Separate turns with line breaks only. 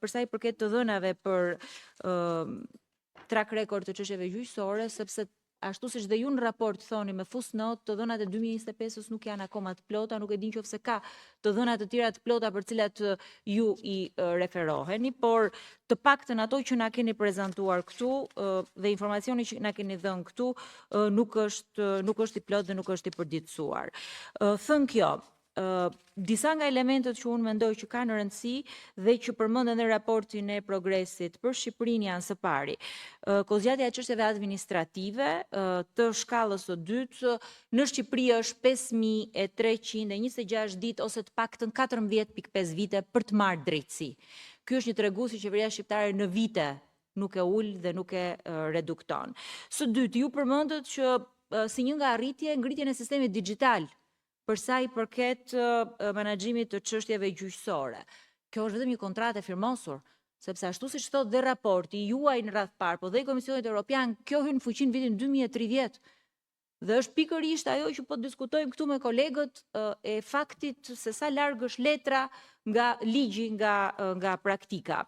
për sa i përket të dhënave për track record të çështjeve gjyqësore, sepse ashtu siç dhe ju në raport thoni me fusnot, të dhënat e 2025-s nuk janë akoma të plota, nuk e din qofse ka të dhënat të tjera të plota për cilat ju i referoheni, por të paktën ato që na keni prezantuar këtu dhe informacioni që na keni dhënë këtu nuk është i plot dhe nuk është i përditësuar. Thënë kjo, disa nga elementet që unë mendoj që kanë rëndësi dhe që përmendën në raportin e progresit për Shqipërinë janë së pari. Kozgjatja e çështjeve administrative të shkallës së dytë në Shqipëri është 5326 ditë ose të paktën 14.5 vite për të marrë drejtësi. Ky është një tregues që qeveria shqiptare në vite nuk e ul dhe nuk e redukton. Së dytë, ju përmendët që si një nga arritje ngritjen e sistemit digjital për sa i përket menaxhimit të çështjeve gjyqësore. Kjo është vetëm një kontratë e firmosur, sepse ashtu siç thotë dhe raporti juaj në radh parë, po dhe i Komisionit Evropian, kjo hyn në fuqi në vitin 2030. Dhe është pikërisht ajo që po diskutojmë këtu me kolegët e faktit se sa larg është letra nga ligji, nga praktika.